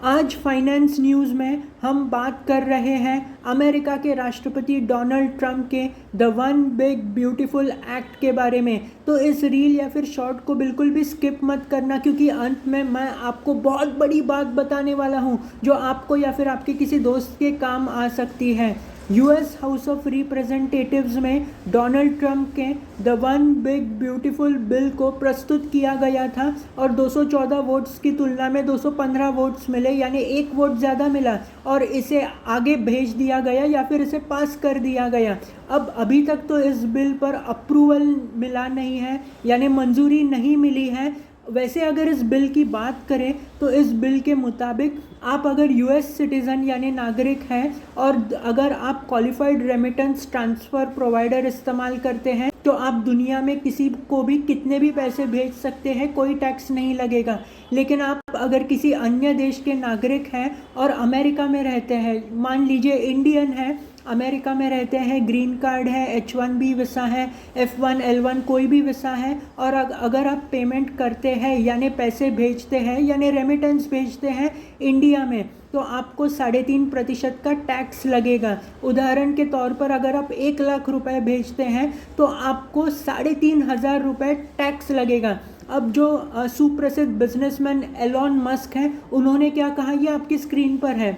आज finance news में हम बात कर रहे हैं अमेरिका के राष्ट्रपति डोनाल्ड ट्रंप के the one big beautiful act के बारे में। तो इस रील या फिर शॉर्ट को बिल्कुल भी स्किप मत करना, क्योंकि अंत में मैं आपको बहुत बड़ी बात बताने वाला हूं जो आपको या फिर आपके किसी दोस्त के काम आ सकती है। यूएस हाउस ऑफ रिप्रेजेंटेटिव्स में डोनाल्ड ट्रंप के the one big beautiful bill को प्रस्तुत किया गया था और 214 वोट्स की तुलना में 215 वोट्स मिले, यानी एक वोट ज़्यादा मिला और इसे आगे भेज दिया गया या फिर इसे पास कर दिया गया। अब अभी तक तो इस बिल पर अप्रूवल मिला नहीं है, यानी मंजूरी नहीं मिली है। वैसे अगर इस बिल की बात करें तो इस बिल के मुताबिक आप अगर यूएस सिटीज़न यानी नागरिक हैं और अगर आप क्वालिफाइड रेमिटेंस ट्रांसफ़र प्रोवाइडर इस्तेमाल करते हैं तो आप दुनिया में किसी को भी कितने भी पैसे भेज सकते हैं, कोई टैक्स नहीं लगेगा। लेकिन आप अगर किसी अन्य देश के नागरिक हैं और अमेरिका में रहते हैं, मान लीजिए इंडियन है, अमेरिका में रहते हैं, ग्रीन कार्ड है, H1B वीज़ा है, F1 L1 कोई भी वीज़ा है, और अगर आप पेमेंट करते हैं यानी पैसे भेजते हैं यानी रेमिटेंस भेजते हैं इंडिया में, तो आपको 3.5% का टैक्स लगेगा। उदाहरण के तौर पर अगर आप 1 लाख रुपए भेजते हैं तो आपको 3,500 रुपये टैक्स लगेगा। अब जो सुप्रसिद्ध बिजनेसमैन एलॉन मस्क हैं, उन्होंने क्या कहा ये आपकी स्क्रीन पर है।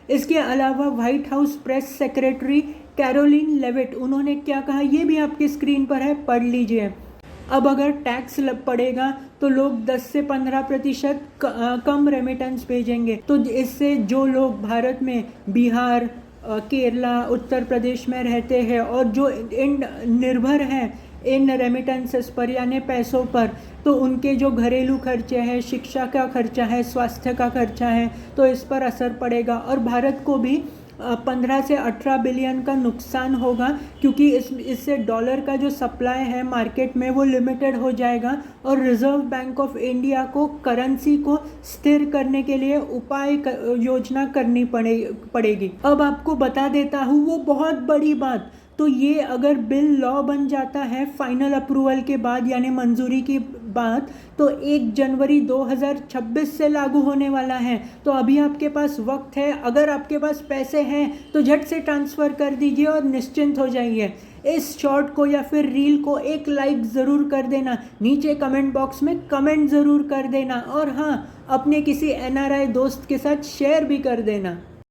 इसके अलावा white house press secretary Karoline Leavitt, उन्होंने क्या कहा ये भी आपकी स्क्रीन पर है, पढ़ लीजिए। अब अगर टैक्स पड़ेगा तो लोग 10 से 15% कम रेमिटेंस भेजेंगे। तो इससे जो लोग भारत में बिहार, केरला, उत्तर प्रदेश में रहते हैं और जो निर्भर हैं इन रेमिटेंसेस पर यानी पैसों पर, तो उनके जो घरेलू खर्चे हैं, शिक्षा का खर्चा है, स्वास्थ्य का खर्चा है, तो इस पर असर पड़ेगा। और भारत को भी 15 से 18 बिलियन का नुकसान होगा, क्योंकि इससे डॉलर का जो सप्लाई है मार्केट में वो लिमिटेड हो जाएगा और रिजर्व बैंक ऑफ इंडिया को करेंसी को स्थिर करने के लिए उपाय योजना करनी पड़ेगी। अब आपको बता देता हूँ वो बहुत बड़ी बात, तो ये अगर बिल लॉ बन जाता है फाइनल अप्रूवल के बाद यानी मंजूरी की बात, तो 1 जनवरी 2026 से लागू होने वाला है। तो अभी आपके पास वक्त है, अगर आपके पास पैसे हैं तो झट से ट्रांसफ़र कर दीजिए और निश्चिंत हो जाइए। इस शॉर्ट को या फिर रील को एक लाइक ज़रूर कर देना, नीचे कमेंट बॉक्स में कमेंट ज़रूर कर देना, और हाँ, अपने किसी NRI दोस्त के साथ शेयर भी कर देना।